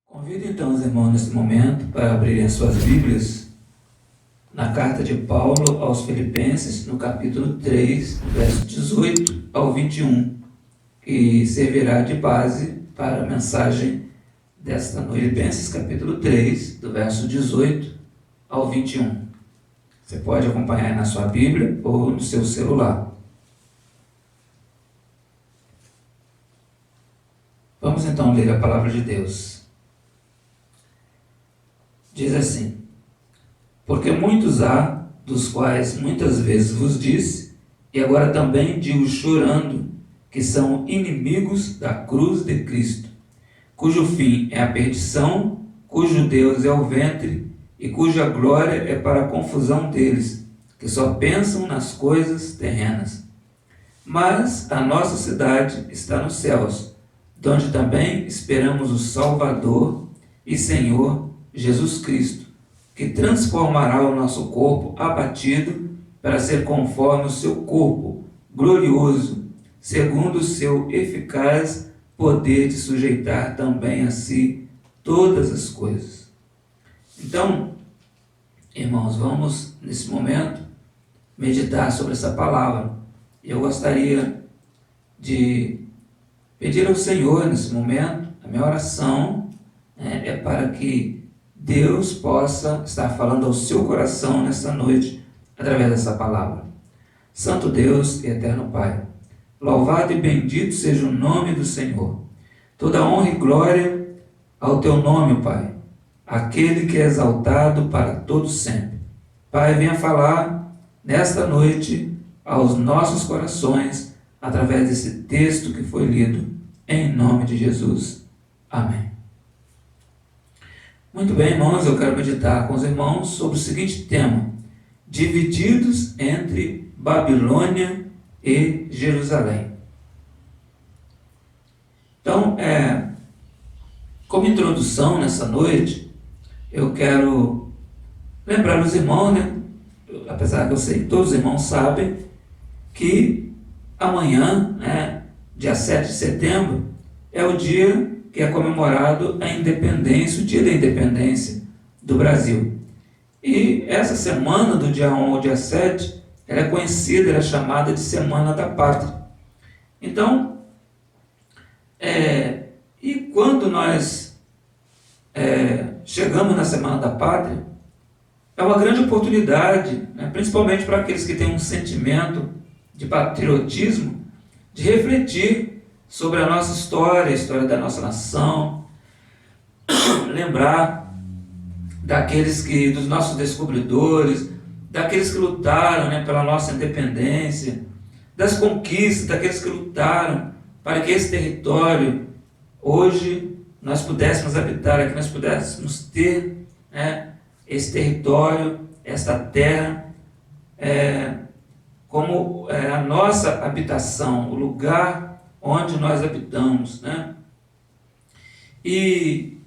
Convido então os irmãos nesse momento para abrirem as suas Bíblias na carta de Paulo aos Filipenses, no capítulo 3, verso 18 ao 21, que servirá de base para a mensagem desta noite. Filipenses capítulo 3, do verso 18 ao 21. Você pode acompanhar na sua Bíblia ou no seu celular. Vamos então ler a palavra de Deus. Diz assim: porque muitos há, dos quais muitas vezes vos disse, e agora também digo chorando, que são inimigos da cruz de Cristo, cujo fim é a perdição, cujo Deus é o ventre, e cuja glória é para a confusão deles, que só pensam nas coisas terrenas. Mas a nossa cidade está nos céus, donde também esperamos o Salvador e Senhor Jesus Cristo, que transformará o nosso corpo abatido para ser conforme o seu corpo glorioso, segundo o seu eficaz poder de sujeitar também a si todas as coisas. Então, irmãos, vamos nesse momento meditar sobre essa palavra. Eu gostaria de pedir ao Senhor nesse momento, a minha oração é para que Deus possa estar falando ao seu coração nessa noite, através dessa palavra. Santo Deus e eterno Pai, louvado e bendito seja o nome do Senhor. Toda honra e glória ao teu nome, Pai, aquele que é exaltado para todo sempre. Pai, venha falar nesta noite aos nossos corações, através desse texto que foi lido, em nome de Jesus. Amém. Muito bem, irmãos, eu quero meditar com os irmãos sobre o seguinte tema: divididos entre Babilônia e Jerusalém. Então, como introdução nessa noite, eu quero lembrar os irmãos, apesar que eu sei que todos os irmãos sabem, que amanhã, dia 7 de setembro, é o dia que é comemorado a independência, o dia da independência do Brasil. E essa semana, do dia 1 ao dia 7, ela é conhecida, ela é chamada de Semana da Pátria. Então, e quando nós chegamos na Semana da Pátria, é uma grande oportunidade, principalmente para aqueles que têm um sentimento de patriotismo, de refletir sobre a nossa história, a história da nossa nação, lembrar dos nossos descobridores, daqueles que lutaram pela nossa independência, das conquistas, daqueles que lutaram para que esse território, hoje, nós pudéssemos habitar aqui, nós pudéssemos ter esse território, esta terra, como a nossa habitação, o lugar onde nós habitamos, E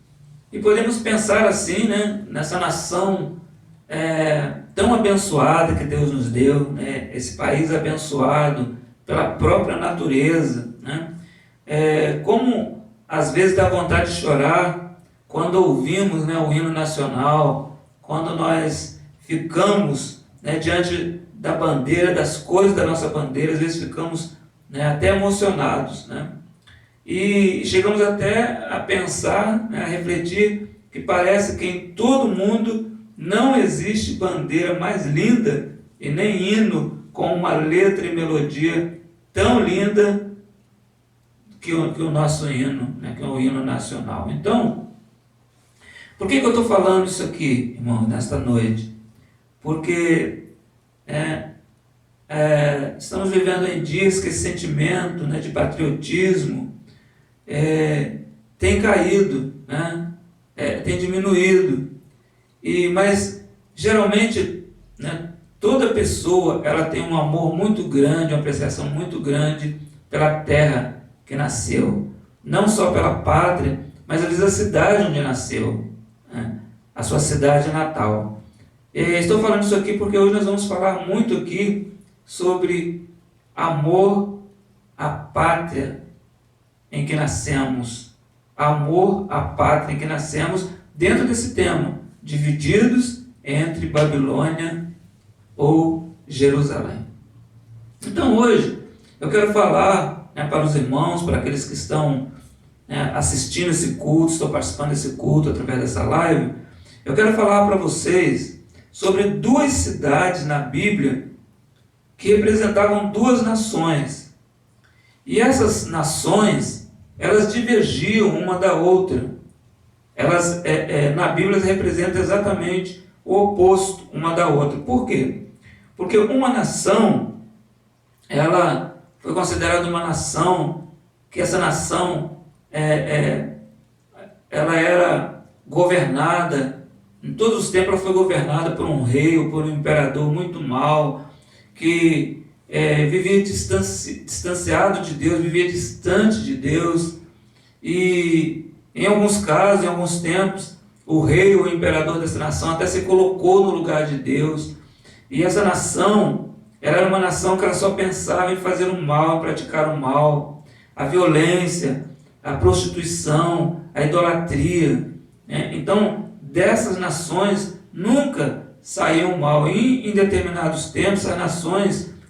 podemos pensar assim, nessa nação tão abençoada que Deus nos deu, esse país abençoado pela própria natureza, como às vezes dá vontade de chorar quando ouvimos o hino nacional, quando nós ficamos diante da bandeira, das cores da nossa bandeira, às vezes ficamos até emocionados, e chegamos até a pensar, a refletir, que parece que em todo o mundo não existe bandeira mais linda e nem hino com uma letra e melodia tão linda que o nosso hino, que é o hino nacional. Então, por que eu estou falando isso aqui, irmão, nesta noite? Porque estamos vivendo em dias que esse sentimento de patriotismo tem caído, tem diminuído. Mas geralmente toda pessoa ela tem um amor muito grande, uma apreciação muito grande pela terra que nasceu, não só pela pátria, mas às vezes a cidade onde nasceu, a sua cidade natal. Estou falando isso aqui porque hoje nós vamos falar muito aqui sobre amor à pátria em que nascemos, amor à pátria em que nascemos, dentro desse tema, divididos entre Babilônia ou Jerusalém. Então hoje eu quero falar, para os irmãos, para aqueles que estão assistindo esse culto, estão participando desse culto através dessa live, eu quero falar para vocês sobre duas cidades na Bíblia que representavam duas nações. E essas nações, elas divergiam uma da outra. Elas, na Bíblia, elas representam exatamente o oposto uma da outra. Por quê? Porque uma nação, ela foi considerada uma nação, que essa nação, ela era governada, em todos os tempos ela foi governada por um rei ou por um imperador muito mau, que vivia distanciado de Deus, vivia distante de Deus, e em alguns casos, em alguns tempos, o rei ou o imperador dessa nação até se colocou no lugar de Deus, e essa nação, ela era uma nação que ela só pensava em fazer o mal, em praticar o mal, a violência, a prostituição, a idolatria. Então, dessas nações nunca saiu mal. E em determinados tempos,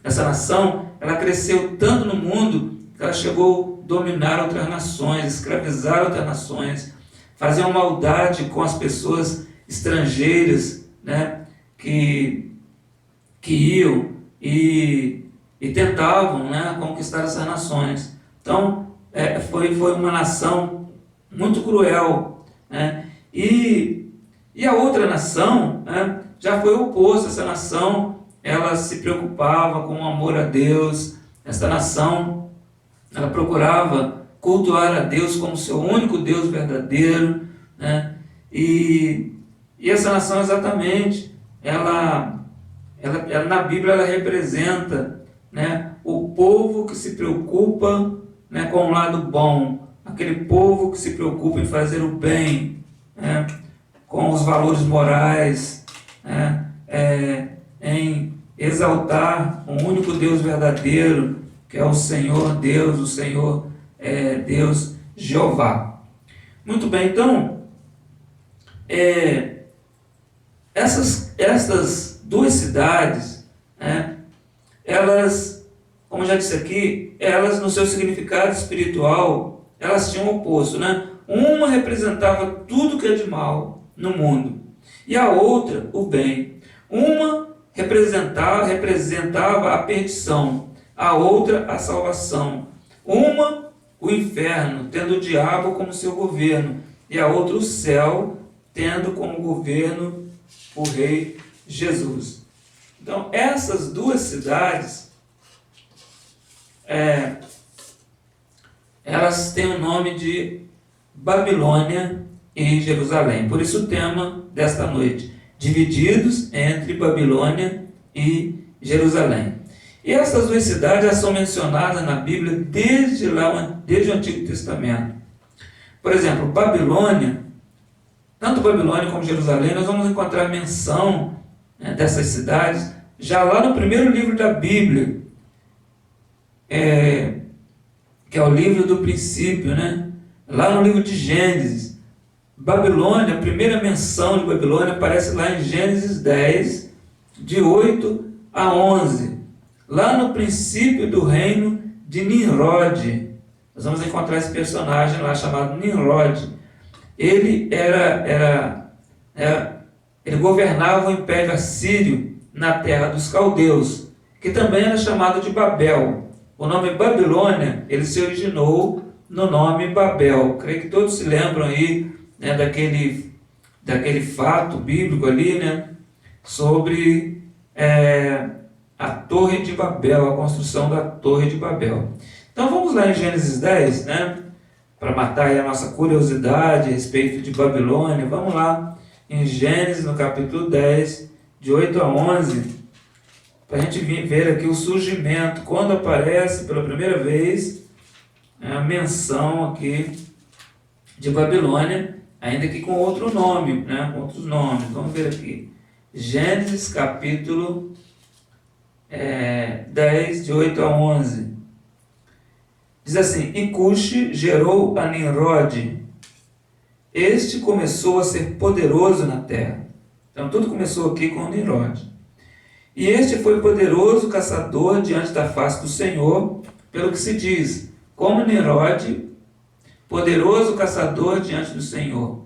essa nação, ela cresceu tanto no mundo que ela chegou a dominar outras nações, escravizar outras nações, fazer uma maldade com as pessoas estrangeiras, que iam e tentavam conquistar essas nações. Então, foi uma nação muito cruel. E a outra nação já foi o oposto. Essa nação, ela se preocupava com o amor a Deus. Essa nação, ela procurava cultuar a Deus como seu único Deus verdadeiro. E essa nação, exatamente, ela na Bíblia, ela representa o povo que se preocupa com o lado bom, aquele povo que se preocupa em fazer o bem, com os valores morais, em exaltar o único Deus verdadeiro, que é o Senhor Deus, o Senhor Deus Jeová. Muito bem, então, essas duas cidades, elas, como já disse aqui, elas no seu significado espiritual, elas tinham o oposto, Uma representava tudo que é de mal no mundo, e a outra o bem. Uma representava a perdição, a outra a salvação. Uma o inferno, tendo o diabo como seu governo, e a outra o céu, tendo como governo o rei Jesus. Então, essas duas cidades, elas têm o nome de Babilônia e Jerusalém. Por isso o tema desta noite, divididos entre Babilônia e Jerusalém. E essas duas cidades já são mencionadas na Bíblia desde o Antigo Testamento. Por exemplo, Babilônia, tanto Babilônia como Jerusalém, nós vamos encontrar menção dessas cidades já lá no primeiro livro da Bíblia, que é o livro do princípio, lá no livro de Gênesis. Babilônia, a primeira menção de Babilônia aparece lá em Gênesis 10, de 8 a 11, lá no princípio do reino de Nimrod. Nós vamos encontrar esse personagem lá chamado Nimrod. Ele ele governava o Império Assírio na terra dos caldeus, que também era chamado de Babel. O nome Babilônia, ele se originou no nome Babel. Creio que todos se lembram aí daquele fato bíblico ali, sobre a Torre de Babel, a construção da Torre de Babel. Então vamos lá em Gênesis 10, para matar aí a nossa curiosidade a respeito de Babilônia. Vamos lá em Gênesis, no capítulo 10, de 8 a 11, para a gente ver aqui o surgimento, quando aparece pela primeira vez a menção aqui de Babilônia, ainda que com outro nome, com outros nomes. Vamos ver aqui. Gênesis capítulo 10, de 8 a 11. Diz assim: E Cuxi gerou a Nimrod, este começou a ser poderoso na terra. Então tudo começou aqui com Nimrod. E este foi poderoso caçador diante da face do Senhor, pelo que se diz, como Nimrod, poderoso caçador diante do Senhor.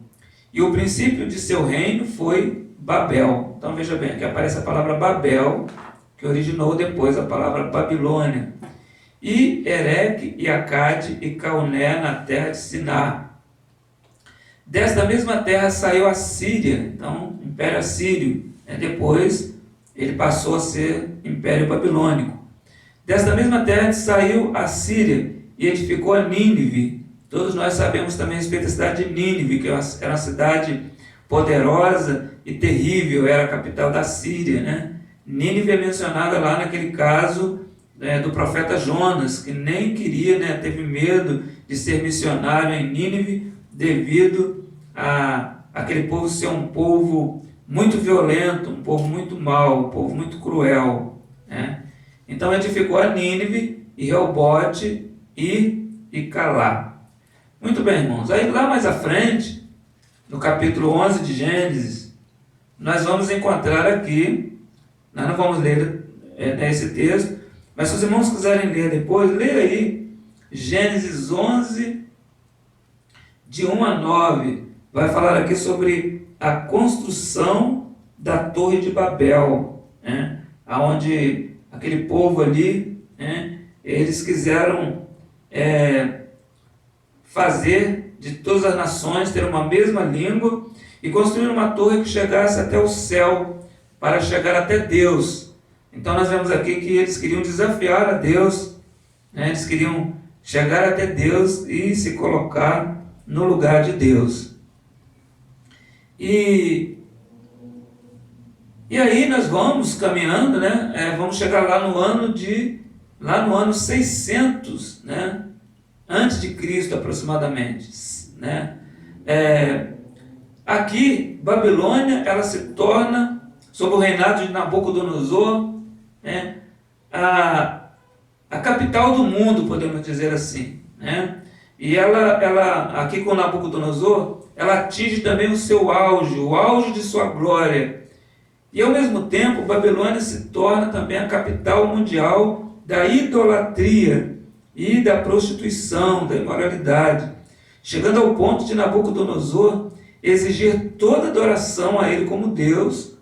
E o princípio de seu reino foi Babel. Então veja bem, aqui aparece a palavra Babel, que originou depois a palavra Babilônia. E Ereque, e Acade, e Cauné na terra de Siná. Desta mesma terra saiu a Síria, então Império Assírio. Depois ele passou a ser Império Babilônico. Desta mesma terra saiu a Síria e edificou a Nínive. Todos nós sabemos também a respeito da cidade de Nínive, que era uma cidade poderosa e terrível, era a capital da Síria, né? Nínive é mencionada lá naquele caso do profeta Jonas, que nem queria, teve medo de ser missionário em Nínive, devido a aquele povo ser um povo muito violento, um povo muito mau, um povo muito cruel, né? Então edificou a Nínive, e Reobote e Calá. Muito bem, irmãos. Aí lá mais à frente, no capítulo 11 de Gênesis, nós vamos encontrar aqui, nós não vamos ler esse texto, mas se os irmãos quiserem ler depois, leia aí Gênesis 11, de 1 a 9, vai falar aqui sobre a construção da Torre de Babel, onde aquele povo ali, eles quiseram fazer de todas as nações ter uma mesma língua e construir uma torre que chegasse até o céu, para chegar até Deus. Então nós vemos aqui que eles queriam desafiar a Deus, eles queriam chegar até Deus e se colocar no lugar de Deus. E aí nós vamos caminhando, vamos chegar lá no ano 600, antes de Cristo aproximadamente, aqui Babilônia, ela se torna, sob o reinado de Nabucodonosor, a capital do mundo, podemos dizer assim, e ela aqui com Nabucodonosor, ela atinge também o seu auge, o auge de sua glória, e ao mesmo tempo Babilônia se torna também a capital mundial da idolatria e da prostituição, da imoralidade, chegando ao ponto de Nabucodonosor exigir toda adoração a ele como Deus,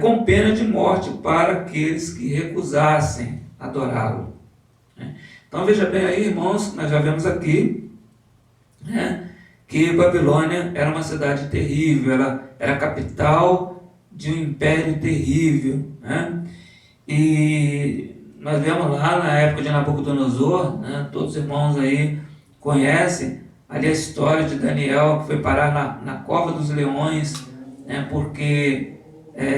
com pena de morte para aqueles que recusassem adorá-lo. Então veja bem aí, irmãos, nós já vemos aqui que Babilônia era uma cidade terrível, ela era a capital de um império terrível, e nós vemos lá na época de Nabucodonosor, todos os irmãos aí conhecem ali a história de Daniel, que foi parar na cova dos leões, porque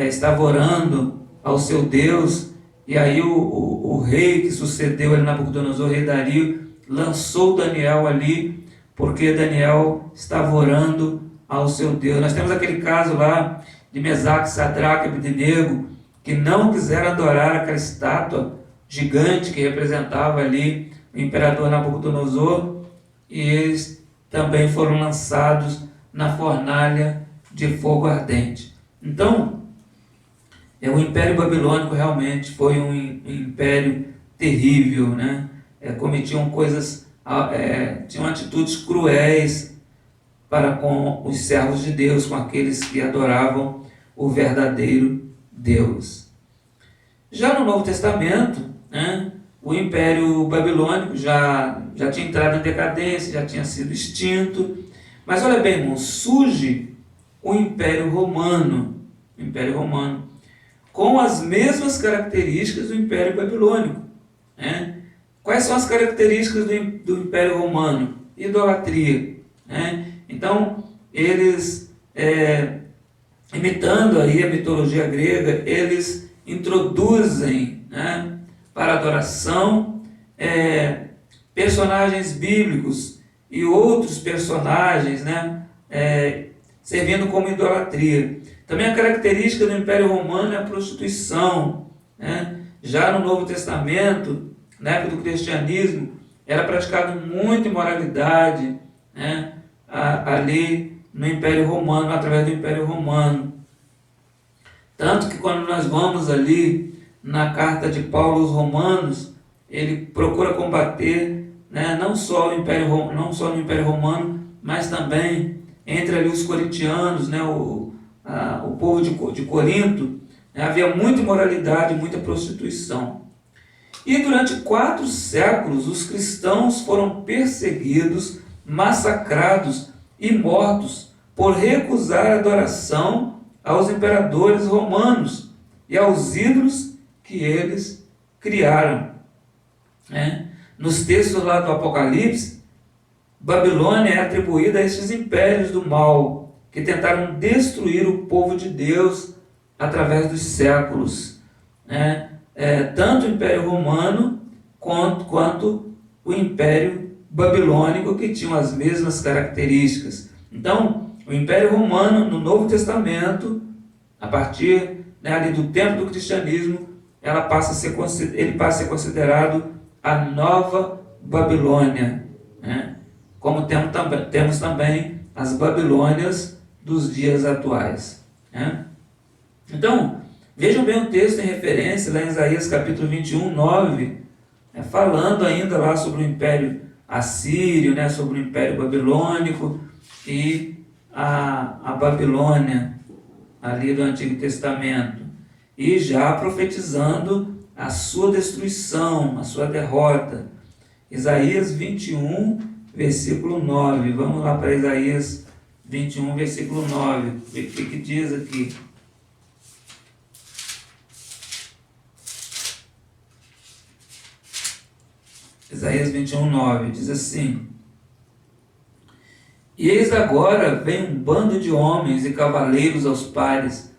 estava orando ao seu Deus, e aí o rei que sucedeu ali, Nabucodonosor, o rei Dario, lançou Daniel ali, porque Daniel estava orando ao seu Deus. Nós temos aquele caso lá de Mesaque, Sadraque e Abednego, que não quiseram adorar aquela estátua gigante que representava ali o imperador Nabucodonosor, e eles também foram lançados na fornalha de fogo ardente. Então, o Império Babilônico realmente foi um império terrível, cometiam coisas, tinham atitudes cruéis para com os servos de Deus, com aqueles que adoravam o verdadeiro Deus. Já no Novo Testamento, o Império Babilônico já tinha entrado em decadência, já tinha sido extinto, mas olha bem, irmão, surge o Império Romano, com as mesmas características do Império Babilônico. Quais são as características do Império Romano? Idolatria. Então, eles, imitando aí a mitologia grega, eles introduzem para adoração personagens bíblicos e outros personagens, servindo como idolatria. Também a característica do Império Romano é a prostituição. Já no Novo Testamento, na época do cristianismo, era praticado muita imoralidade, ali no Império Romano, através do Império Romano. Tanto que quando nós vamos ali na carta de Paulo aos Romanos, ele procura combater, né, não só no Império Romano, mas também entre ali os corintianos, né, o povo de Corinto, né, havia muita imoralidade, muita prostituição. E durante 4 séculos os cristãos foram perseguidos, massacrados e mortos por recusar a adoração aos imperadores romanos e aos ídolos que eles criaram. Nos textos lá do Apocalipse, Babilônia é atribuída a estes impérios do mal que tentaram destruir o povo de Deus através dos séculos. Tanto o Império Romano quanto o Império Babilônico, que tinham as mesmas características. Então, o Império Romano, no Novo Testamento, a partir ali do tempo do cristianismo, ele passa a ser considerado a Nova Babilônia, como temos também as Babilônias dos dias atuais. Então, vejam bem o texto em referência, lá em Isaías capítulo 21, 9, falando ainda lá sobre o Império Assírio, sobre o Império Babilônico e a Babilônia ali do Antigo Testamento, e já profetizando a sua destruição, a sua derrota. Isaías 21, versículo 9. Vamos lá para Isaías 21, versículo 9. O que diz aqui? Isaías 21, 9, diz assim: E eis agora vem um bando de homens e cavaleiros aos pares.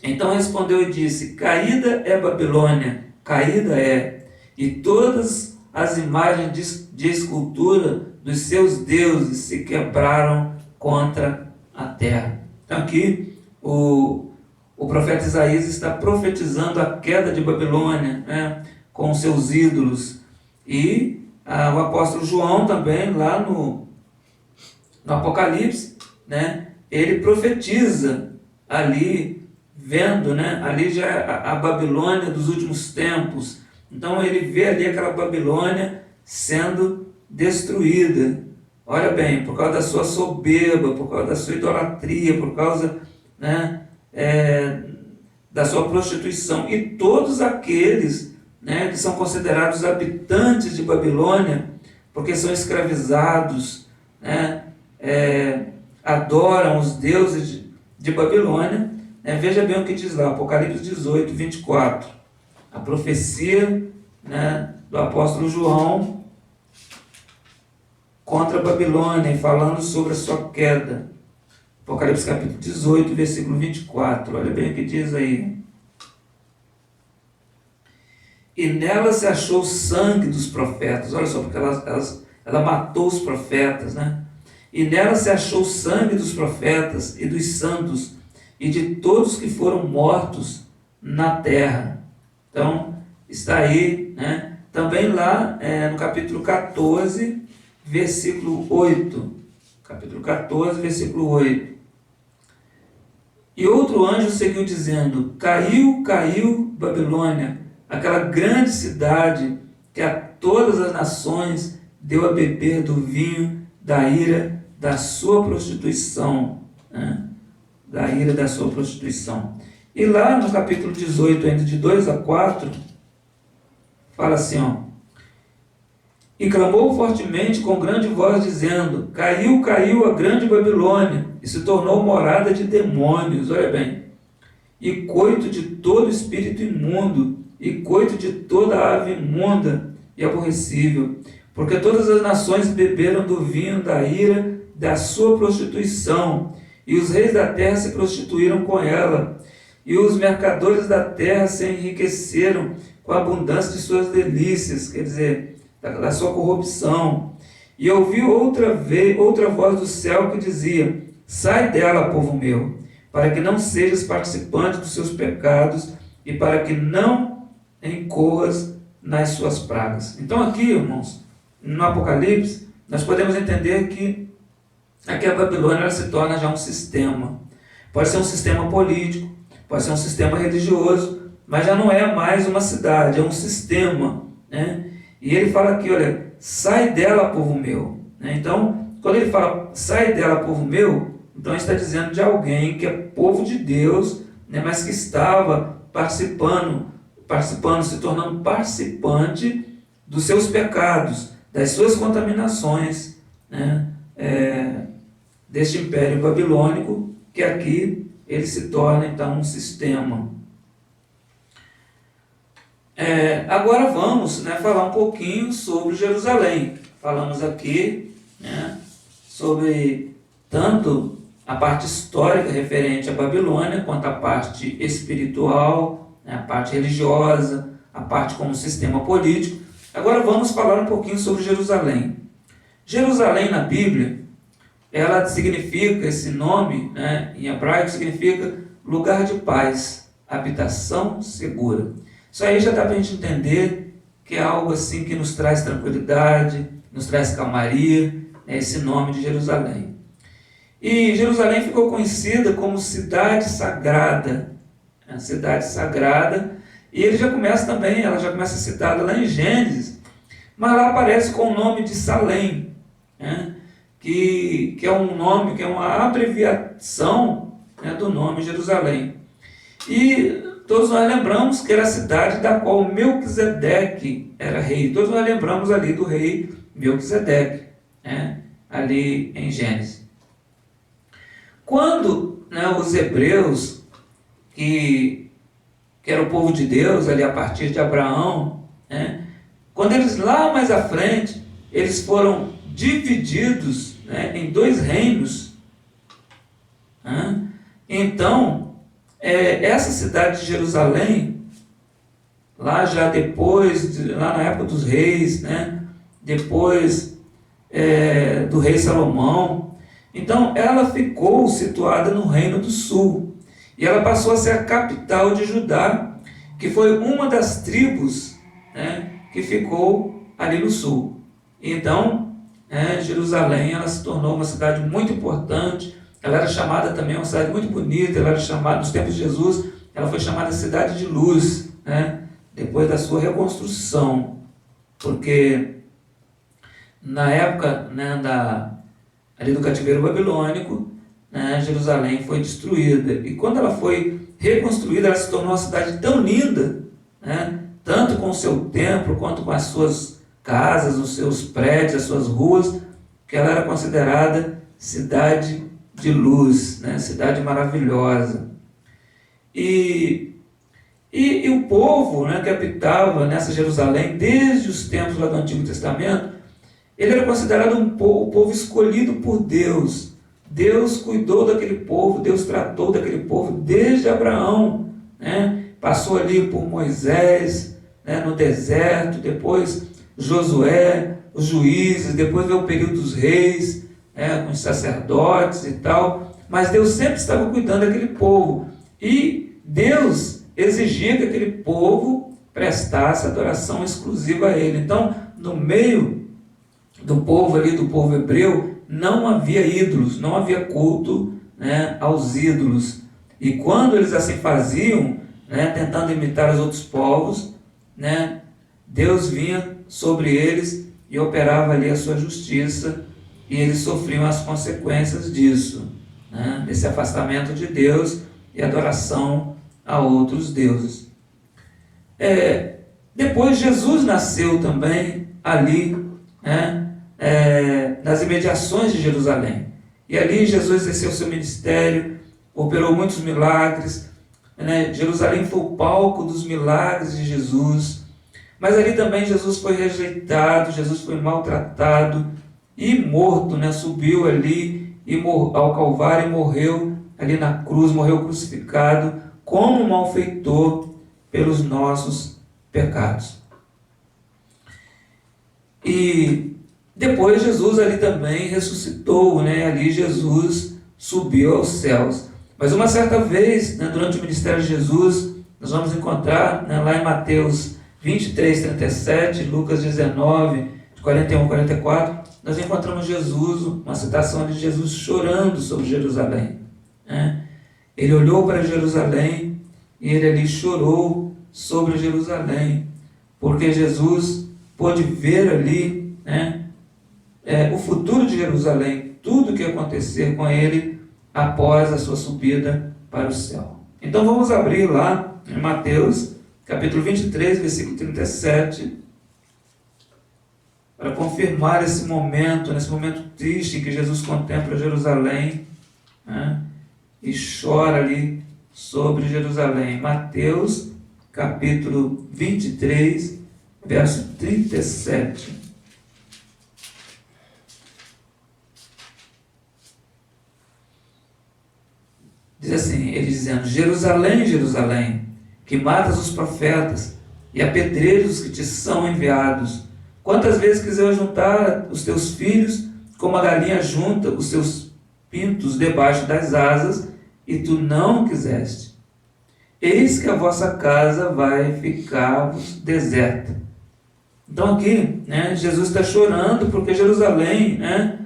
Então respondeu e disse: Caída é Babilônia, caída é, e todas as imagens de escultura dos seus deuses se quebraram contra a terra. Então aqui o profeta Isaías está profetizando a queda de Babilônia, com seus ídolos. E o apóstolo João também, lá no Apocalipse, ele profetiza ali, vendo, ali já a Babilônia dos últimos tempos. Então ele vê ali aquela Babilônia sendo destruída. Olha bem, por causa da sua soberba, por causa da sua idolatria, por causa da sua prostituição. E todos aqueles que são considerados habitantes de Babilônia, porque são escravizados, adoram os deuses de Babilônia. Veja bem o que diz lá, Apocalipse 18, 24. A profecia do apóstolo João contra a Babilônia, falando sobre a sua queda. Apocalipse capítulo 18, versículo 24. Olha bem o que diz aí. E nela se achou o sangue dos profetas. Olha só, porque ela matou os profetas, E nela se achou o sangue dos profetas e dos santos e de todos que foram mortos na terra. Então, está aí, também lá no capítulo 14, versículo 8. Capítulo 14, versículo 8. E outro anjo seguiu dizendo: Caiu, caiu Babilônia, aquela grande cidade que a todas as nações deu a beber do vinho da ira da sua prostituição. Da ira da sua prostituição. E lá no capítulo 18, ainda de 2 a 4, fala assim, E clamou fortemente com grande voz, dizendo: Caiu, caiu a grande Babilônia, e se tornou morada de demônios. Olha bem. E coito de todo espírito imundo, e coito de toda ave imunda e aborrecível, porque todas as nações beberam do vinho da ira da sua prostituição, e os reis da terra se prostituíram com ela, e os mercadores da terra se enriqueceram com a abundância de suas delícias, quer dizer, da sua corrupção. E ouvi outra voz do céu que dizia: Sai dela, povo meu, para que não sejas participante dos seus pecados e para que não incorras nas suas pragas. Então aqui, irmãos, no Apocalipse, nós podemos entender que aqui a Babilônia ela se torna já um sistema. Pode ser um sistema político, pode ser um sistema religioso, mas já não é mais uma cidade, é um sistema, né? E ele fala aqui, olha, sai dela, povo meu. Né? Então, quando ele fala, sai dela, povo meu, então ele está dizendo de alguém que é povo de Deus, né? Mas que estava participando, se tornando participante dos seus pecados, das suas contaminações, né? Deste império babilônico, que aqui ele se torna então um sistema. Agora vamos, né, falar um pouquinho sobre Jerusalém. Falamos aqui, né, sobre tanto a parte histórica referente à Babilônia, quanto a parte espiritual, né, a parte religiosa, a parte como sistema político. Agora vamos falar um pouquinho sobre Jerusalém. Jerusalém na Bíblia, ela significa, esse nome, né, em hebraico significa lugar de paz, habitação segura. Isso aí já dá para a gente entender que é algo assim que nos traz tranquilidade, nos traz calmaria, né, esse nome de Jerusalém. E Jerusalém ficou conhecida como cidade sagrada, a cidade sagrada, e ele já começa também, ela já começa citada lá em Gênesis, mas lá aparece com o nome de Salém, né, que é um nome, que é uma abreviação, né, do nome Jerusalém. E todos nós lembramos que era a cidade da qual Melquisedeque era rei. Todos nós lembramos ali do rei Melquisedeque, né, ali em Gênesis. Quando, né, os hebreus, que era o povo de Deus, ali a partir de Abraão, né, quando eles lá mais à frente, eles foram divididos, né, em 2 reinos, né, então, essa cidade de Jerusalém, lá já depois, lá na época dos reis, né, depois do rei Salomão, então ela ficou situada no Reino do Sul, e ela passou a ser a capital de Judá, que foi uma das tribos, né, que ficou ali no sul. Então, Jerusalém ela se tornou uma cidade muito importante. Ela era chamada também, uma cidade muito bonita, ela era chamada, nos tempos de Jesus, ela foi chamada cidade de luz, né? Depois da sua reconstrução, porque na época, né, ali do cativeiro babilônico, né, Jerusalém foi destruída, e quando ela foi reconstruída, ela se tornou uma cidade tão linda, né, tanto com o seu templo, quanto com as suas casas, os seus prédios, as suas ruas, que ela era considerada cidade de luz, né? Cidade maravilhosa. E o povo, né, que habitava nessa Jerusalém, desde os tempos lá do Antigo Testamento, ele era considerado o povo escolhido por Deus. Deus cuidou daquele povo, Deus tratou daquele povo desde Abraão, né? Passou ali por Moisés, né, no deserto, depois Josué, os juízes, depois veio o período dos reis, com os sacerdotes e tal, mas Deus sempre estava cuidando daquele povo, e Deus exigia que aquele povo prestasse adoração exclusiva a Ele. Então, no meio do povo ali, do povo hebreu, não havia ídolos, não havia culto, né, aos ídolos, e quando eles assim faziam, né, tentando imitar os outros povos, né, Deus vinha sobre eles e operava ali a sua justiça, e eles sofriam as consequências disso, né, desse afastamento de Deus e adoração a outros deuses. Depois Jesus nasceu também ali, né, nas imediações de Jerusalém, e ali Jesus exerceu seu ministério, operou muitos milagres, né? Jerusalém foi o palco dos milagres de Jesus, mas ali também Jesus foi rejeitado, Jesus foi maltratado e morto, né? Subiu ali ao Calvário e morreu ali na cruz, morreu crucificado como um malfeitor pelos nossos pecados. E depois Jesus ali também ressuscitou, né? Ali Jesus subiu aos céus. Mas uma certa vez, né, durante o ministério de Jesus, nós vamos encontrar, né, lá em Mateus 23, 37, Lucas 19, de 41, 44, nós encontramos Jesus, uma citação de Jesus chorando sobre Jerusalém, né? Ele olhou para Jerusalém e ele ali chorou sobre Jerusalém, porque Jesus pôde ver ali, né, o futuro de Jerusalém, tudo o que ia acontecer com ele após a sua subida para o céu. Então vamos abrir lá em Mateus, capítulo 23, versículo 37, para confirmar esse momento, nesse momento triste que Jesus contempla Jerusalém, né, e chora ali sobre Jerusalém. Mateus, capítulo 23, verso 37. Diz assim, ele dizendo: Jerusalém, Jerusalém, que matas os profetas e apedrejas os que te são enviados. Quantas vezes quiser juntar os teus filhos, como a galinha junta os seus pintos debaixo das asas, e tu não quiseste. Eis que a vossa casa vai ficar-vos deserta. Então aqui, né, Jesus está chorando porque Jerusalém, né,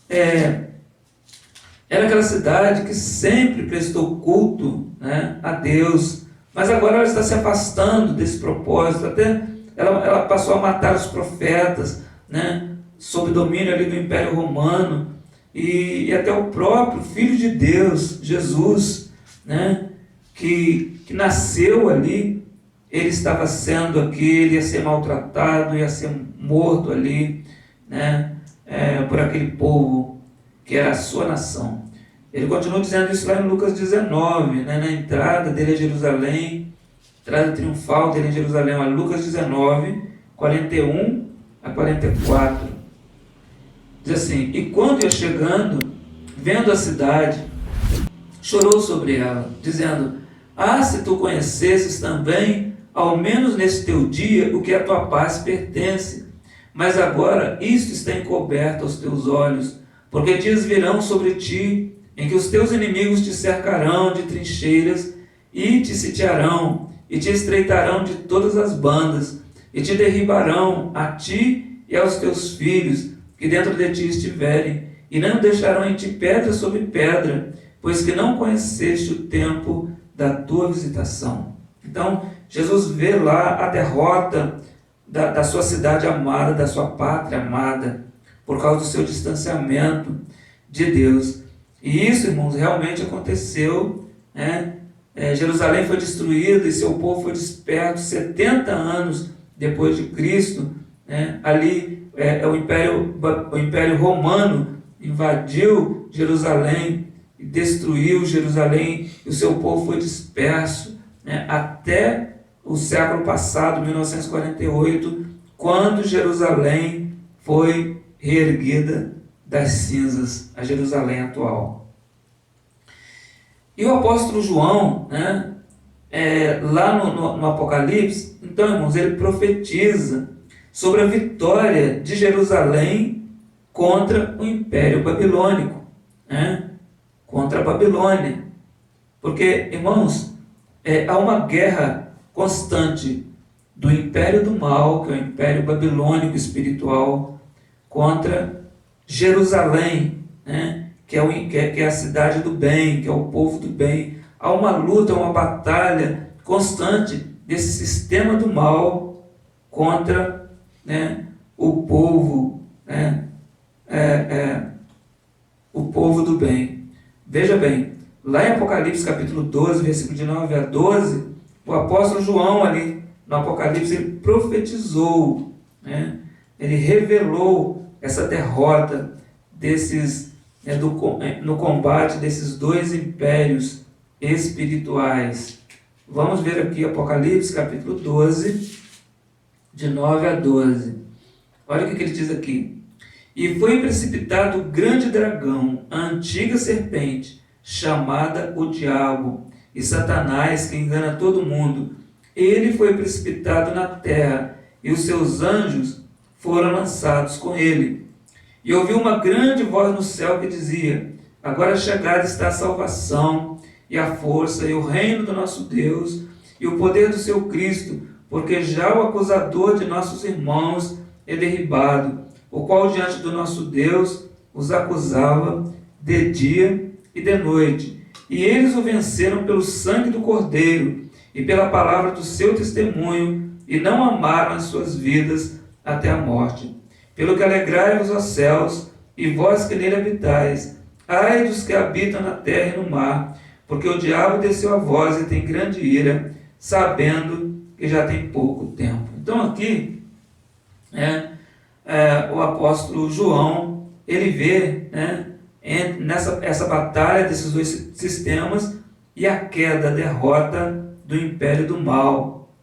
era aquela cidade que sempre prestou culto, né, a Deus, mas agora ela está se afastando desse propósito, até ela passou a matar os profetas, né, sob domínio ali do Império Romano, e até o próprio Filho de Deus, Jesus, né, que nasceu ali, ele estava sendo aqui, ele ia ser maltratado, ia ser morto ali, né, por aquele povo que era a sua nação. Ele continua dizendo isso lá em Lucas 19, né, na entrada dele a Jerusalém, entrada triunfal dele em Jerusalém, ó, Lucas 19, 41 a 44. Diz assim: e quando ia chegando, vendo a cidade, chorou sobre ela, dizendo: ah, se tu conhecesses também, ao menos nesse teu dia, o que a tua paz pertence. Mas agora isto está encoberto aos teus olhos, porque dias virão sobre ti, em que os teus inimigos te cercarão de trincheiras, e te sitiarão, e te estreitarão de todas as bandas, e te derribarão a ti e aos teus filhos, que dentro de ti estiverem, e não deixarão em ti pedra sobre pedra, pois que não conheceste o tempo da tua visitação. Então, Jesus vê lá a derrota da sua cidade amada, da sua pátria amada, por causa do seu distanciamento de Deus. E isso, irmãos, realmente aconteceu, né? Jerusalém foi destruída e seu povo foi disperso 70 anos depois de Cristo, né? Ali o Império Romano invadiu Jerusalém e destruiu Jerusalém, e o seu povo foi disperso, né, até o século passado, 1948, quando Jerusalém foi reerguida das cinzas, a Jerusalém atual. E o apóstolo João, né, lá no Apocalipse, então, irmãos, ele profetiza sobre a vitória de Jerusalém contra o Império Babilônico, né? Contra a Babilônia. Porque, irmãos, há uma guerra constante do Império do Mal, que é o Império Babilônico espiritual, contra Jerusalém, né? que é a cidade do bem, que é o povo do bem. Há uma luta, uma batalha constante desse sistema do mal contra, né, o povo, né, o povo do bem. Veja bem, lá em Apocalipse capítulo 12, versículo de 9 a 12, o apóstolo João ali no Apocalipse, ele profetizou, né, ele revelou essa derrota desses, no combate desses dois impérios espirituais. Vamos ver aqui Apocalipse capítulo 12, de 9 a 12. Olha o que ele diz aqui. E foi precipitado o grande dragão, a antiga serpente, chamada o diabo, e Satanás, que engana todo mundo. Ele foi precipitado na terra, e os seus anjos foram lançados com ele. E ouvi uma grande voz no céu que dizia: agora chegada está a salvação, e a força, e o reino do nosso Deus, e o poder do seu Cristo, porque já o acusador de nossos irmãos e derribado, o qual diante do nosso Deus os acusava de dia e de noite. E eles o venceram pelo sangue do Cordeiro e pela palavra do seu testemunho, e não amaram as suas vidas até a morte. Pelo que alegrai-vos, ó céus, e vós que nele habitais, ai dos que habitam na terra e no mar, porque o diabo desceu a vós e tem grande ira, sabendo que já tem pouco tempo. Então aqui, o apóstolo João, ele vê essa batalha desses dois sistemas e a queda, a derrota do império do mal.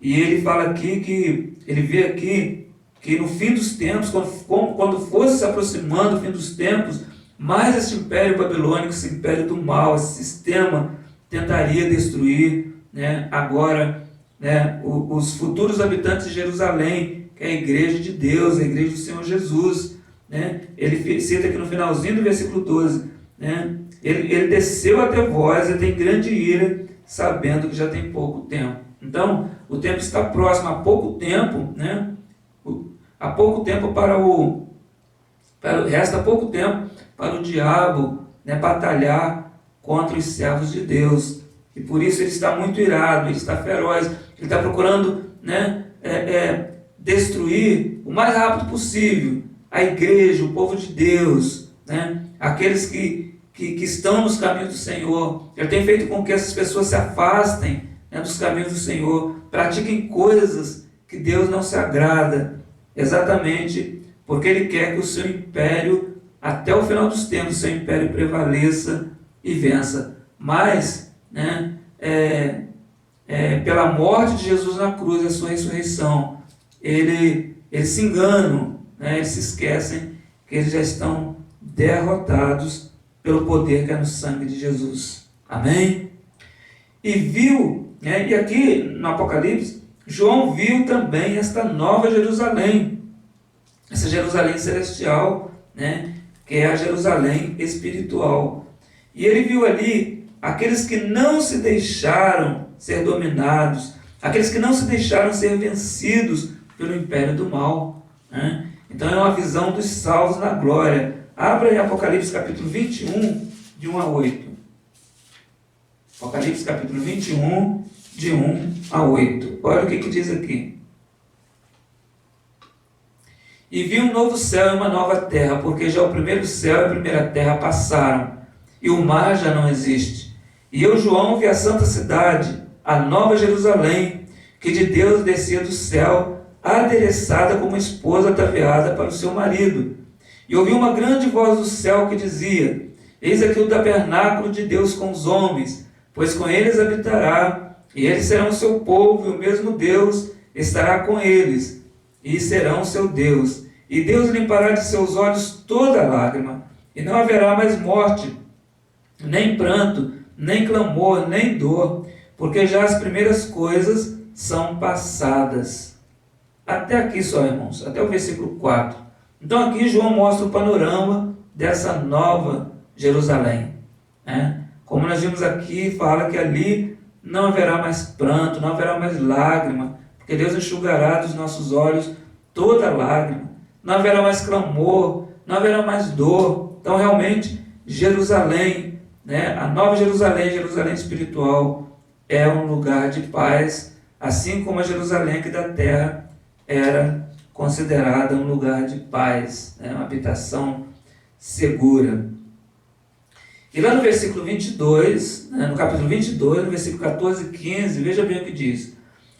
E ele fala aqui que, ele vê aqui que no fim dos tempos, quando fosse se aproximando o fim dos tempos, mais esse império babilônico, esse império do mal, esse sistema tentaria destruir, agora, os futuros habitantes de Jerusalém, que é a igreja de Deus, a igreja do Senhor Jesus. Ele cita aqui no finalzinho do versículo 12, ele desceu até vós e tem grande ira, sabendo que já tem pouco tempo. Então, o tempo está próximo, há pouco tempo, há pouco tempo resta pouco tempo para o diabo batalhar contra os servos de Deus. E por isso ele está muito irado, ele está feroz, ele está procurando destruir o mais rápido possível a igreja, o povo de Deus, aqueles que estão nos caminhos do Senhor. Ele tem feito com que essas pessoas se afastem dos caminhos do Senhor, pratiquem coisas que Deus não se agrada, exatamente porque Ele quer que o seu império, até o final dos tempos, o seu império prevaleça e vença. Mas, pela morte de Jesus na cruz e a sua ressurreição, eles se enganam, eles se esquecem que eles já estão derrotados pelo poder que é no sangue de Jesus. Amém? E viu, e aqui no Apocalipse, João viu também esta nova Jerusalém, essa Jerusalém celestial, que é a Jerusalém espiritual. E ele viu ali aqueles que não se deixaram ser dominados, aqueles que não se deixaram ser vencidos pelo império do mal. Então é uma visão dos salvos na glória. Abra em Apocalipse capítulo 21, de 1 a 8. Apocalipse capítulo 21, de 1 a 8. Olha o que diz aqui. E vi um novo céu e uma nova terra, porque já o primeiro céu e a primeira terra passaram, e o mar já não existe. E eu, João, vi a santa cidade, a nova Jerusalém, que de Deus descia do céu, adereçada como esposa ataviada para o seu marido. E ouvi uma grande voz do céu que dizia: Eis aqui o tabernáculo de Deus com os homens, pois com eles habitará, e eles serão o seu povo, e o mesmo Deus estará com eles, e serão o seu Deus. E Deus limpará de seus olhos toda lágrima, e não haverá mais morte, nem pranto, nem clamor, nem dor, porque já as primeiras coisas são passadas. Até aqui só, irmãos, até o versículo 4. Então aqui João mostra o panorama dessa nova Jerusalém. Como nós vimos aqui, fala que ali não haverá mais pranto, não haverá mais lágrima, porque Deus enxugará dos nossos olhos toda lágrima. Não haverá mais clamor, não haverá mais dor. Então realmente Jerusalém, a nova Jerusalém, Jerusalém espiritual, é um lugar de paz, assim como a Jerusalém aqui da terra era considerada um lugar de paz, uma habitação segura. E lá no versículo 22, no capítulo 22, no versículo 14 e 15, veja bem o que diz: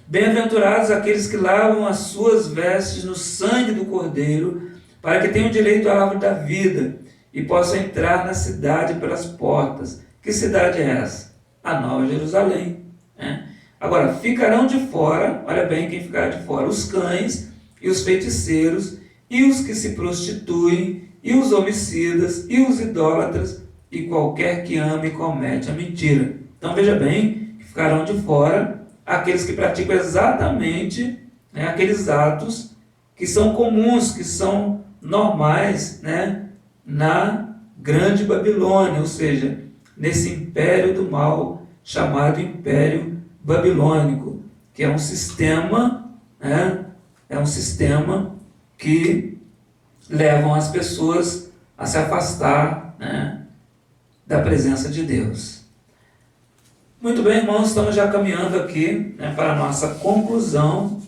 Bem-aventurados aqueles que lavam as suas vestes no sangue do Cordeiro, para que tenham direito à árvore da vida e possam entrar na cidade pelas portas. Que cidade é essa? A Nova Jerusalém. Agora, ficarão de fora, olha bem quem ficará de fora: os cães e os feiticeiros, e os que se prostituem, e os homicidas, e os idólatras, e qualquer que ame e comete a mentira. Então veja bem que ficarão de fora aqueles que praticam exatamente aqueles atos que são comuns, que são normais na grande Babilônia, ou seja, nesse império do mal chamado Império Babilônico, que é um sistema é um sistema que levam as pessoas a se afastar, né, da presença de Deus. Muito bem, irmãos, estamos já caminhando aqui, né, para a nossa conclusão.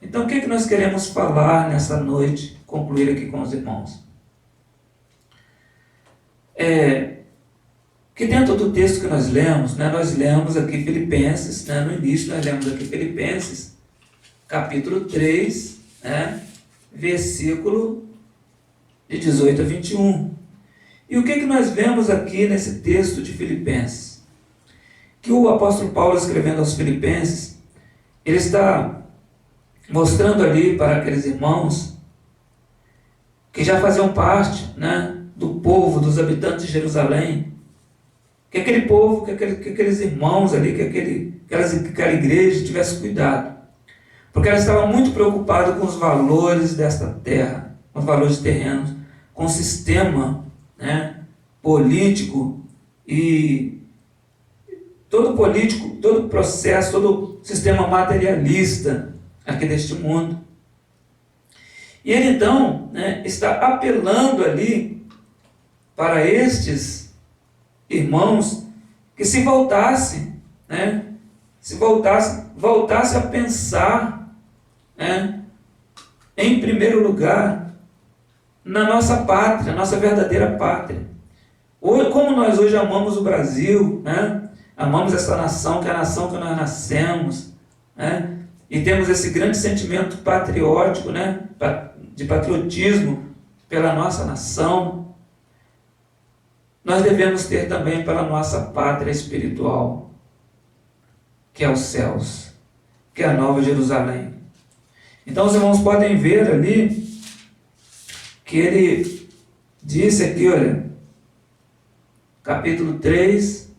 Então, o que nós queremos falar nessa noite, concluir aqui com os irmãos? Que dentro do texto que nós lemos aqui Filipenses, né, no início nós lemos aqui Filipenses, capítulo 3, né, versículo de 18 a 21. E o que nós vemos aqui nesse texto de Filipenses? Que o apóstolo Paulo, escrevendo aos Filipenses, ele está mostrando ali para aqueles irmãos que já faziam parte, né, do povo, dos habitantes de Jerusalém, que aquele povo, que aqueles irmãos ali, que aquela igreja tivesse cuidado, porque ela estava muito preocupada com os valores desta terra, com os valores terrenos, com o sistema, né, político e todo político, todo processo, todo sistema materialista aqui deste mundo. E ele então, né, está apelando ali para estes irmãos que se voltasse, né, voltasse a pensar, né, em primeiro lugar na nossa pátria, nossa verdadeira pátria. Como nós hoje amamos o Brasil, né, amamos essa nação, que é a nação que nós nascemos, né, e temos esse grande sentimento patriótico, né, de patriotismo pela nossa nação, nós devemos ter também pela nossa pátria espiritual, que é os céus, que é a Nova Jerusalém. Então os irmãos podem ver ali que ele disse aqui, olha, capítulo 3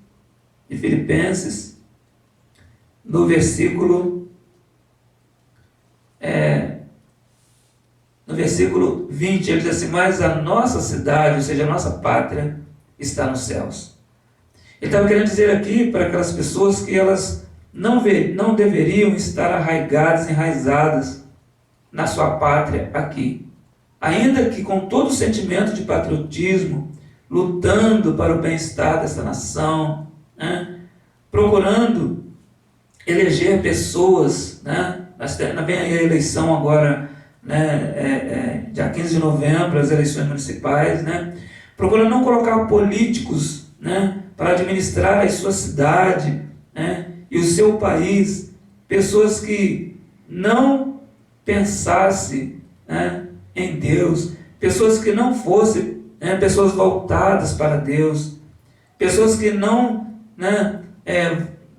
de Filipenses, no versículo 20, ele diz assim: mas a nossa cidade, ou seja, a nossa pátria, está nos céus. Ele estava querendo dizer aqui para aquelas pessoas que elas não deveriam estar enraizadas na sua pátria aqui. Ainda que com todo o sentimento de patriotismo, lutando para o bem-estar dessa nação, né, procurando eleger pessoas, né, vem aí a eleição agora, né, dia 15 de novembro, as eleições municipais, né, procurando não colocar políticos, né, para administrar a sua cidade, né, e o seu país, pessoas que não pensassem, né, em Deus, pessoas que não fossem, né, pessoas voltadas para Deus, pessoas que não, né,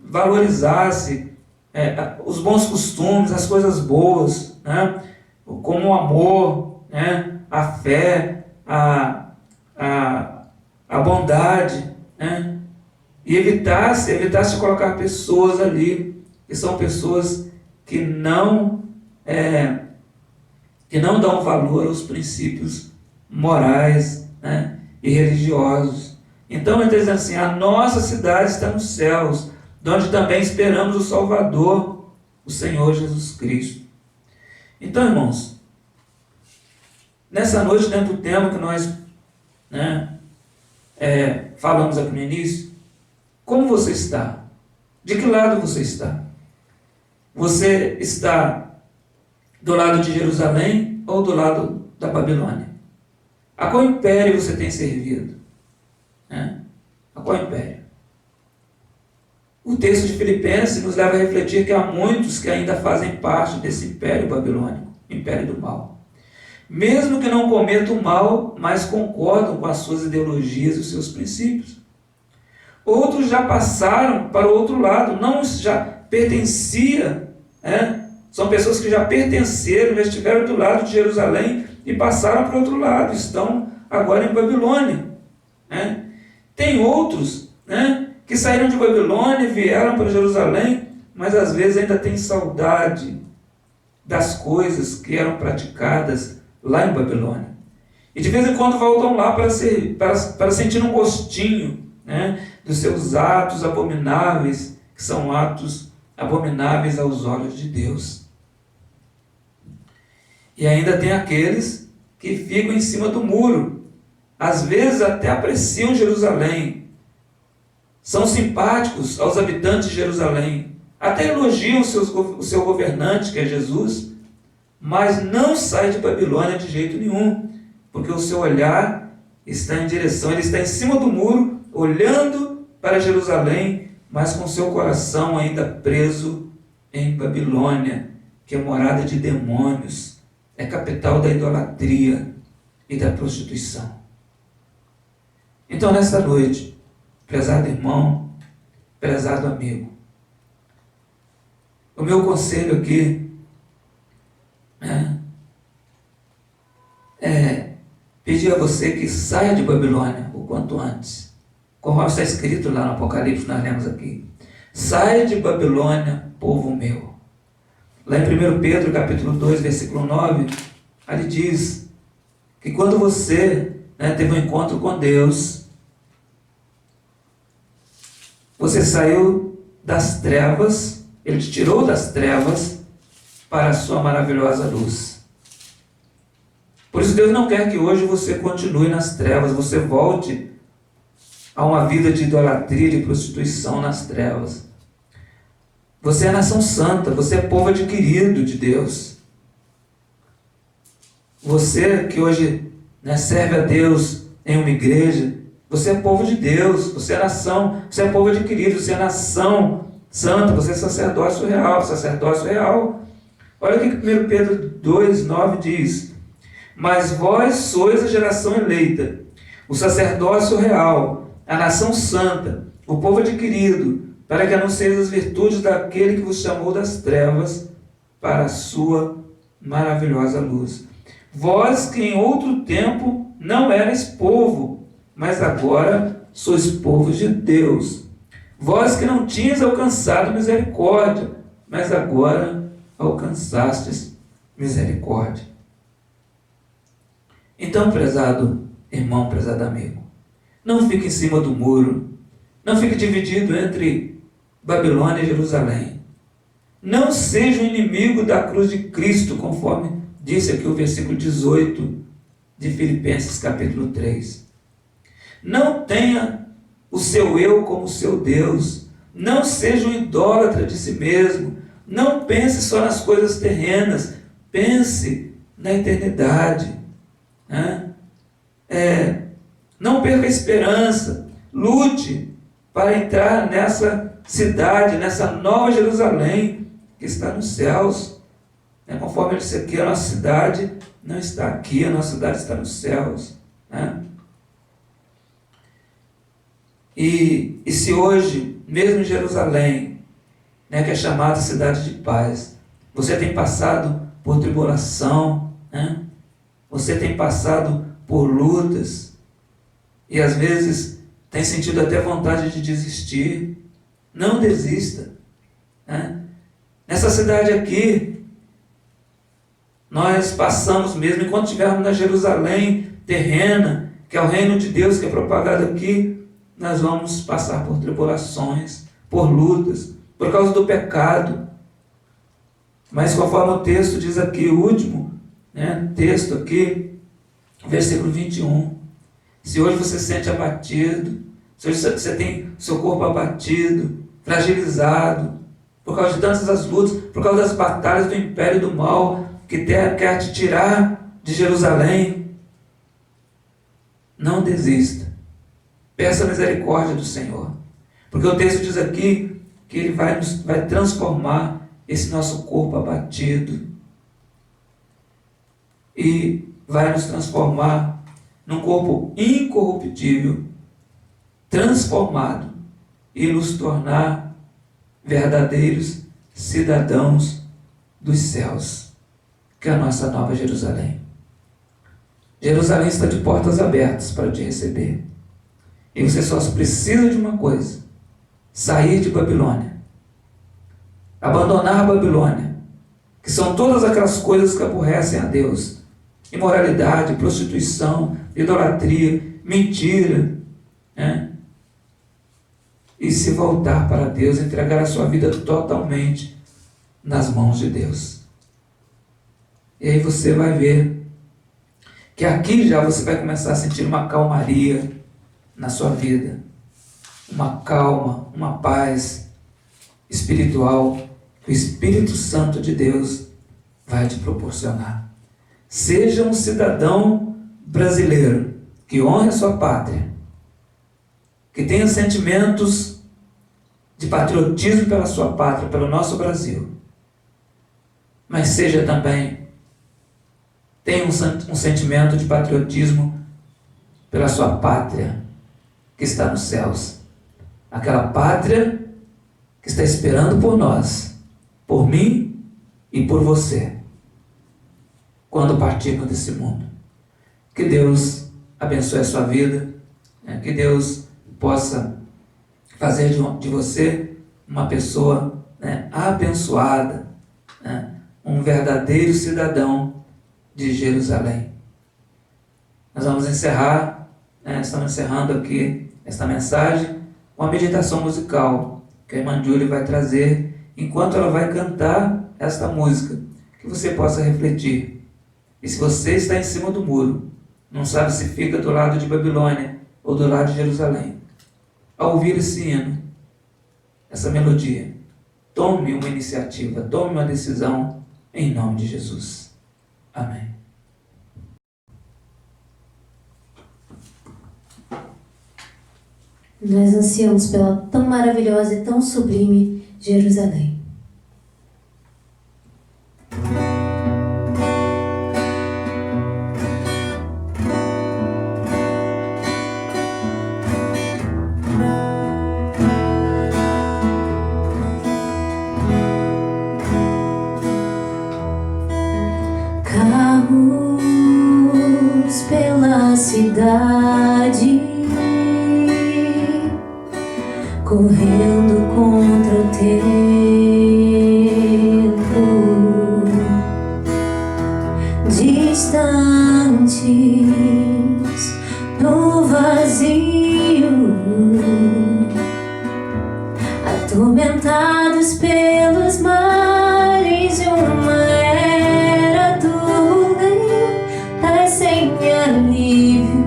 valorizassem os bons costumes, as coisas boas, né, como o amor, né, a fé, a bondade, né, e evitasse de colocar pessoas ali, que são pessoas que não dão valor aos princípios morais, né, e religiosos. Então ele está dizendo assim: a nossa cidade está nos céus, de onde também esperamos o Salvador, o Senhor Jesus Cristo. Então, irmãos, nessa noite, dentro do tema que nós, né, falamos aqui no início, como você está? De que lado você está? Você está do lado de Jerusalém ou do lado da Babilônia? A qual império você tem servido? A qual império? O texto de Filipenses nos leva a refletir que há muitos que ainda fazem parte desse império babilônico, império do mal. Mesmo que não cometam o mal, mas concordam com as suas ideologias e os seus princípios. Outros já passaram para o outro lado, não já pertencia, são pessoas que já pertenceram, já estiveram do lado de Jerusalém e passaram para o outro lado, estão agora em Babilônia. Tem outros, que saíram de Babilônia e vieram para Jerusalém, mas às vezes ainda têm saudade das coisas que eram praticadas lá em Babilônia. E de vez em quando voltam lá para sentir um gostinho, dos seus atos abomináveis, que são atos abomináveis aos olhos de Deus. E ainda tem aqueles que ficam em cima do muro, às vezes até apreciam Jerusalém, são simpáticos aos habitantes de Jerusalém, até elogiam o seu governante, que é Jesus, mas não sai de Babilônia de jeito nenhum, porque o seu olhar está em direção, ele está em cima do muro, olhando para Jerusalém, mas com seu coração ainda preso em Babilônia, que é morada de demônios, é capital da idolatria e da prostituição. Então, nesta noite, prezado irmão, prezado amigo, o meu conselho aqui é pedir a você que saia de Babilônia o quanto antes, como está escrito lá no Apocalipse, nós lemos aqui: saia de Babilônia, povo meu. Lá em 1 Pedro capítulo 2, versículo 9, ali diz que quando você teve um encontro com Deus, você saiu das trevas, Ele te tirou das trevas para a sua maravilhosa luz. Por isso Deus não quer que hoje você continue nas trevas, você volte a uma vida de idolatria, de prostituição nas trevas. Você é nação santa, você é povo adquirido de Deus. Você que hoje serve a Deus em uma igreja, você é povo de Deus, você é nação, você é povo adquirido, você é nação santa, você é sacerdócio real, sacerdócio real. Olha o que 1 Pedro 2, 9 diz: mas vós sois a geração eleita, o sacerdócio real, a nação santa, o povo adquirido, para que anuncieis as virtudes daquele que vos chamou das trevas para a sua maravilhosa luz. Vós que em outro tempo não erais povo, mas agora sois povo de Deus. Vós que não tinhas alcançado misericórdia, mas agora alcançastes misericórdia. Então, prezado irmão, prezado amigo, não fique em cima do muro, não fique dividido entre Babilônia e Jerusalém. Não seja o inimigo da cruz de Cristo, conforme disse aqui o versículo 18 de Filipenses capítulo 3. Não tenha o seu eu como seu Deus. Não seja um idólatra de si mesmo. Não pense só nas coisas terrenas. Pense na eternidade. Não perca a esperança. Lute para entrar nessa cidade, nessa nova Jerusalém que está nos céus. Conforme ele disse aqui, a nossa cidade não está aqui, a nossa cidade está nos céus. E se hoje, mesmo em Jerusalém, que é chamada cidade de paz, você tem passado por tribulação, você tem passado por lutas, e às vezes tem sentido até vontade de desistir, não desista. Nessa cidade aqui, nós passamos mesmo, enquanto estivermos na Jerusalém terrena, que é o reino de Deus que é propagado aqui, nós vamos passar por tribulações, por lutas, por causa do pecado. Mas conforme o texto diz aqui, o último texto aqui, versículo 21, se hoje você se sente abatido, se hoje você tem seu corpo abatido, fragilizado, por causa de tantas as lutas, por causa das batalhas do império do mal, que quer te tirar de Jerusalém, não desista. Peça a misericórdia do Senhor. Porque o texto diz aqui que Ele vai transformar esse nosso corpo abatido e vai nos transformar num corpo incorruptível, transformado, e nos tornar verdadeiros cidadãos dos céus, que é a nossa nova Jerusalém. Jerusalém está de portas abertas para te receber. E você só precisa de uma coisa: sair de Babilônia, abandonar a Babilônia, que são todas aquelas coisas que aborrecem a Deus: imoralidade, prostituição, idolatria, mentira, e se voltar para Deus, entregar a sua vida totalmente nas mãos de Deus. E aí você vai ver que aqui já você vai começar a sentir uma calmaria na sua vida, uma calma, uma paz espiritual que o Espírito Santo de Deus vai te proporcionar. Seja um cidadão brasileiro que honre a sua pátria, que tenha sentimentos de patriotismo pela sua pátria, pelo nosso Brasil, mas seja também, tenha um sentimento de patriotismo pela sua pátria que está nos céus, aquela pátria que está esperando por nós, por mim e por você, quando partirmos desse mundo. Que Deus abençoe a sua vida, que Deus possa fazer de você uma pessoa abençoada, um verdadeiro cidadão de Jerusalém. Nós vamos encerrar, estamos encerrando aqui esta mensagem com a meditação musical que a irmã Júlia vai trazer enquanto ela vai cantar esta música, que você possa refletir. E se você está em cima do muro, não sabe se fica do lado de Babilônia ou do lado de Jerusalém, ao ouvir esse hino, essa melodia, tome uma iniciativa, tome uma decisão em nome de Jesus. Amém. Nós ansiamos pela tão maravilhosa e tão sublime Jerusalém. Carros pela cidade, correndo contra o tempo, distantes no vazio, atormentados pelos mares de uma era turbulenta sem alívio.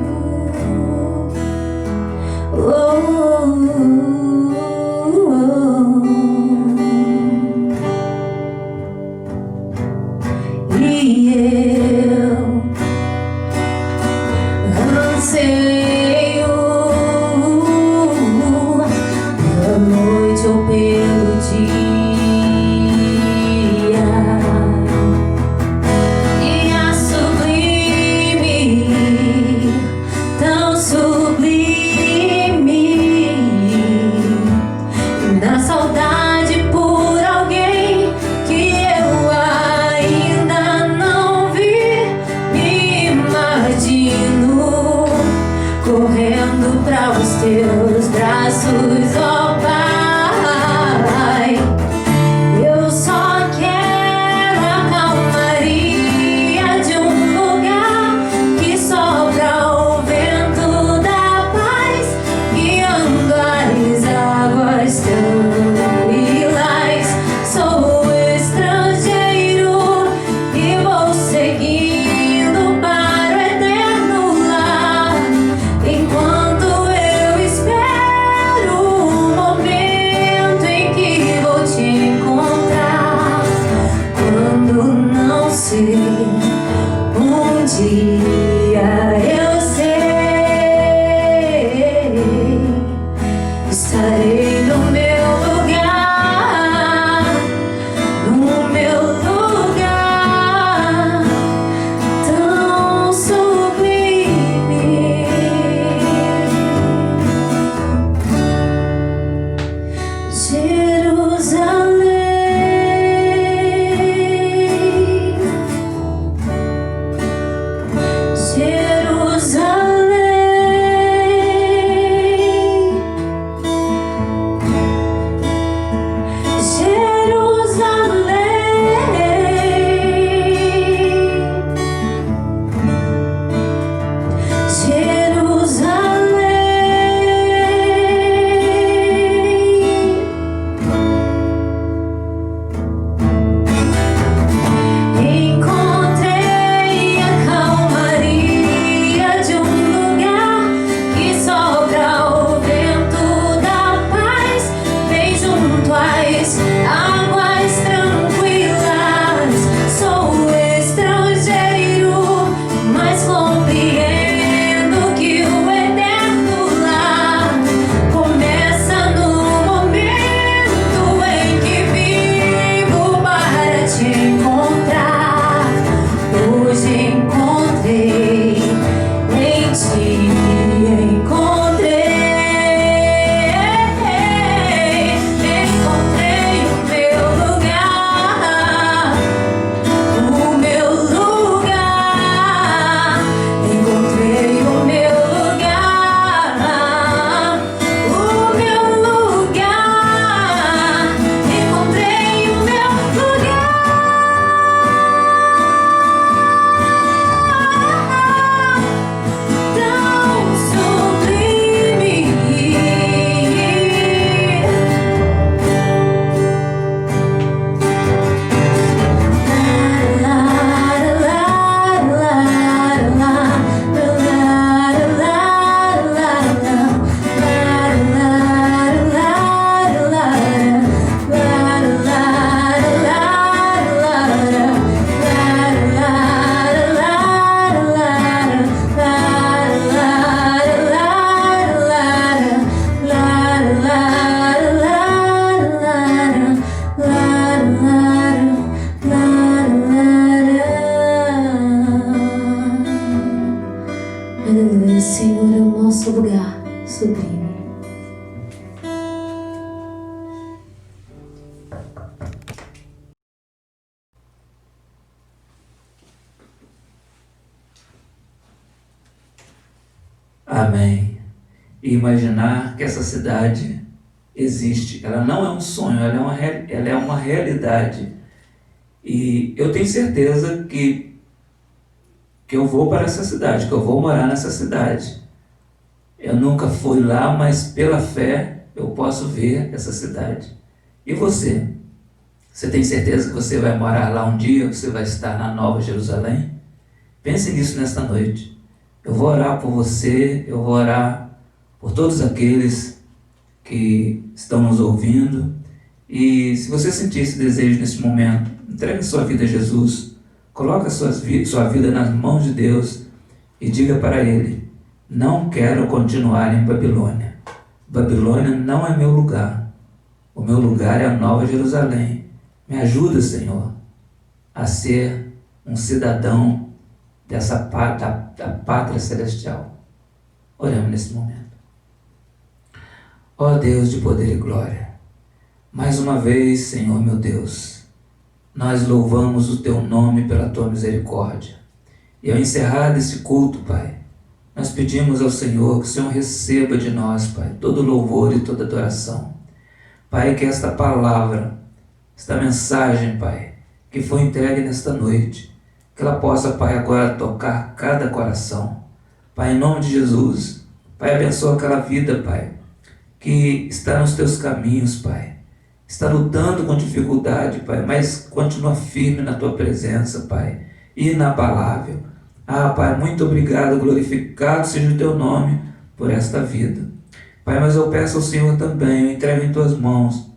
E eu anseio pela noite ou pelo dia, e a sublime, tão sublime, na saudade por alguém que eu ainda não vi, me imagino correndo para os teus braços, ó Pai. Eu só quero a calmaria de um lugar que sopra o vento da paz, guiando as águas tranquilas. Sou estrangeiro e vou seguindo para o eterno lar, enquanto eu espero o momento em que vou te encontrar. Quando não sei, um dia eu sei, estarei no meu lugar, tão sublime. Jerusalém, Aleluia, Senhor é o nosso lugar sublime. Amém. E imaginar que essa cidade existe. Ela não é um sonho, ela é uma realidade. E eu tenho certeza que eu vou para essa cidade, que eu vou morar nessa cidade. Eu nunca fui lá, mas pela fé eu posso ver essa cidade. E você? Você tem certeza que você vai morar lá um dia? Você vai estar na Nova Jerusalém? Pense nisso nesta noite. Eu vou orar por você, eu vou orar por todos aqueles que estão nos ouvindo. E se você sentir esse desejo nesse momento, entregue sua vida a Jesus, coloque sua vida nas mãos de Deus e diga para Ele: não quero continuar em Babilônia. Babilônia não é meu lugar. O meu lugar é a Nova Jerusalém. Me ajuda, Senhor, a ser um cidadão da pátria celestial. Oremos nesse momento. Ó Deus de poder e glória, mais uma vez, Senhor meu Deus, nós louvamos o Teu nome pela Tua misericórdia. E ao encerrar desse culto, Pai, nós pedimos ao Senhor que o Senhor receba de nós, Pai, todo louvor e toda adoração. Pai, que esta palavra, esta mensagem, Pai, que foi entregue nesta noite, que ela possa, Pai, agora tocar cada coração. Pai, em nome de Jesus, Pai, abençoa aquela vida, Pai, que está nos Teus caminhos, Pai. Está lutando com dificuldade, Pai, mas continua firme na Tua presença, Pai, inabalável. Ah, Pai, muito obrigado, glorificado seja o Teu nome por esta vida. Pai, mas eu peço ao Senhor também, eu entrego em Tuas mãos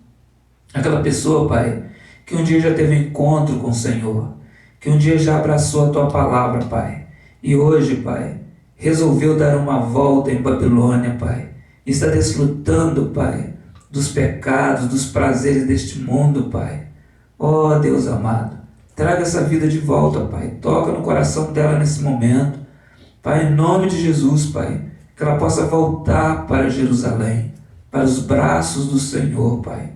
aquela pessoa, Pai, que um dia já teve encontro com o Senhor, que um dia já abraçou a Tua palavra, Pai, e hoje, Pai, resolveu dar uma volta em Babilônia, Pai, e está desfrutando, Pai, dos pecados, dos prazeres deste mundo, Pai. Ó Deus amado, traga essa vida de volta, Pai, toca no coração dela nesse momento, Pai, em nome de Jesus, Pai, que ela possa voltar para Jerusalém, para os braços do Senhor, Pai.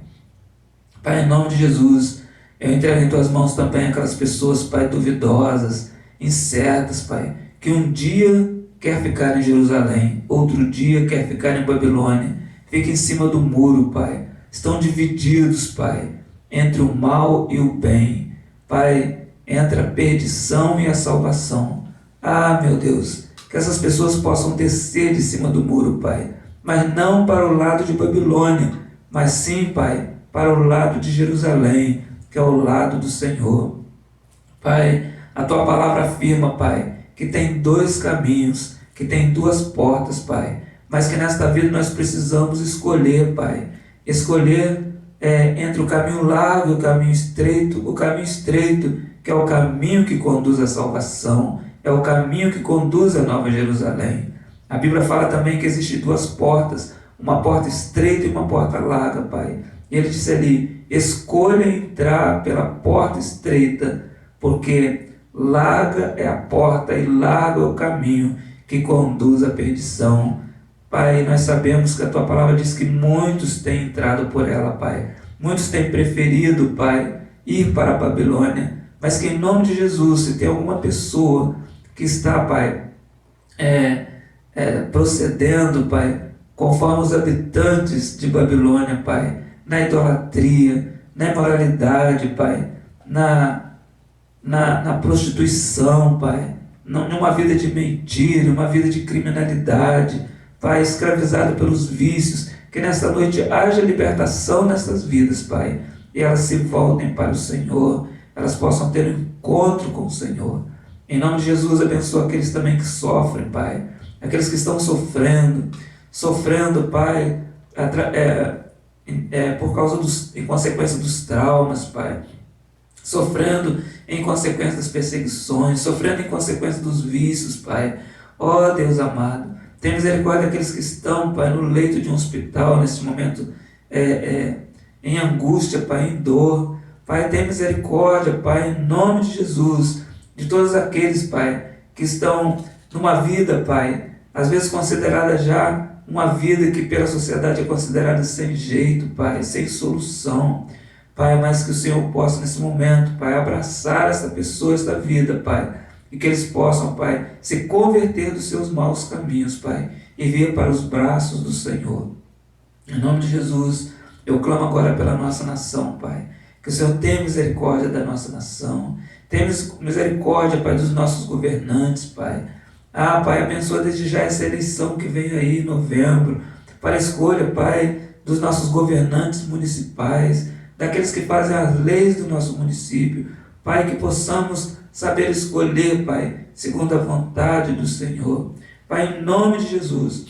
Pai, em nome de Jesus, eu entrego em Tuas mãos também aquelas pessoas, Pai, duvidosas, incertas, Pai, que um dia quer ficar em Jerusalém, outro dia quer ficar em Babilônia, fica em cima do muro, Pai, estão divididos, Pai, entre o mal e o bem, Pai, entre a perdição e a salvação. Ah, meu Deus, que essas pessoas possam descer de cima do muro, Pai, mas não para o lado de Babilônia, mas sim, Pai, para o lado de Jerusalém, que é o lado do Senhor. Pai, a Tua palavra afirma, Pai, que tem dois caminhos, que tem duas portas, Pai, mas que nesta vida nós precisamos escolher, Pai, escolher entre o caminho largo e o caminho estreito, que é o caminho que conduz à salvação, é o caminho que conduz à Nova Jerusalém. A Bíblia fala também que existem duas portas, uma porta estreita e uma porta larga, Pai. E Ele disse ali: escolha entrar pela porta estreita, porque larga é a porta e largo é o caminho que conduz à perdição. Pai, nós sabemos que a Tua palavra diz que muitos têm entrado por ela, Pai. Muitos têm preferido, Pai, ir para a Babilônia. Mas que em nome de Jesus, se tem alguma pessoa que está, Pai, procedendo, Pai, conforme os habitantes de Babilônia, Pai, na idolatria, na imoralidade, Pai, na prostituição, Pai, numa vida de mentira, uma vida de criminalidade, Pai, escravizado pelos vícios, que nesta noite haja libertação nessas vidas, Pai, e elas se voltem para o Senhor, elas possam ter um encontro com o Senhor. Em nome de Jesus, abençoa aqueles também que sofrem, Pai, aqueles que estão sofrendo, Pai, por causa em consequência dos traumas, Pai, sofrendo em consequência das perseguições, sofrendo em consequência dos vícios, Pai. Ó Deus amado, tem misericórdia daqueles que estão, Pai, no leito de um hospital, nesse momento, em angústia, Pai, em dor. Pai, tem misericórdia, Pai, em nome de Jesus, de todos aqueles, Pai, que estão numa vida, Pai, às vezes considerada já uma vida que pela sociedade é considerada sem jeito, Pai, sem solução. Pai, mas que o Senhor possa nesse momento, Pai, abraçar essa pessoa, esta vida, Pai, e que eles possam, Pai, se converter dos seus maus caminhos, Pai, e vir para os braços do Senhor. Em nome de Jesus, eu clamo agora pela nossa nação, Pai, que o Senhor tenha misericórdia da nossa nação, tenha misericórdia, Pai, dos nossos governantes, Pai. Pai, abençoa desde já essa eleição que vem aí em novembro, para a escolha, Pai, dos nossos governantes municipais, daqueles que fazem as leis do nosso município. Pai, que possamos saber escolher, Pai, segundo a vontade do Senhor. Pai, em nome de Jesus,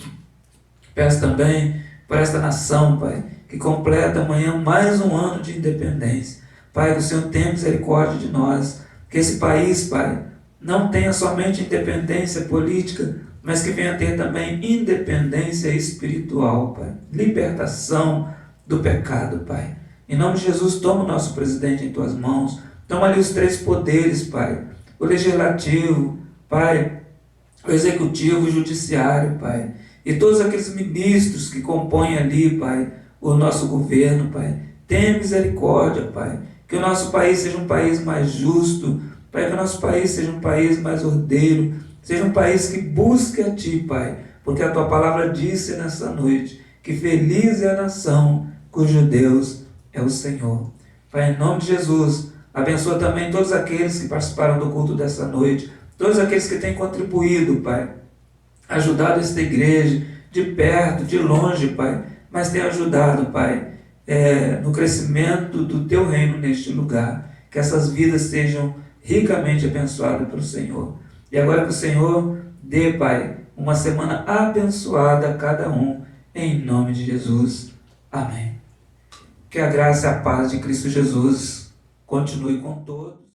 peço também por esta nação, Pai, que completa amanhã mais um ano de independência. Pai, que o Senhor tenha misericórdia de nós, que esse país, Pai, não tenha somente independência política, mas que venha ter também independência espiritual, Pai. Libertação do pecado, Pai. Em nome de Jesus, toma o nosso presidente em tuas mãos. Toma ali os 3 poderes, Pai. O legislativo, Pai, o executivo, o judiciário, Pai. E todos aqueles ministros que compõem ali, Pai, o nosso governo, Pai. Tenha misericórdia, Pai. Que o nosso país seja um país mais justo, Pai, que o nosso país seja um país mais ordeiro, seja um país que busque a Ti, Pai, porque a Tua palavra disse nessa noite que feliz é a nação cujo Deus é o Senhor. Pai, em nome de Jesus, abençoa também todos aqueles que participaram do culto dessa noite, todos aqueles que têm contribuído, Pai, ajudado esta igreja, de perto, de longe, Pai, mas tem ajudado, Pai, no crescimento do Teu reino neste lugar, que essas vidas sejam ricamente abençoado pelo Senhor. E agora que o Senhor dê, Pai, uma semana abençoada a cada um, em nome de Jesus. Amém. Que a graça e a paz de Cristo Jesus continue com todos.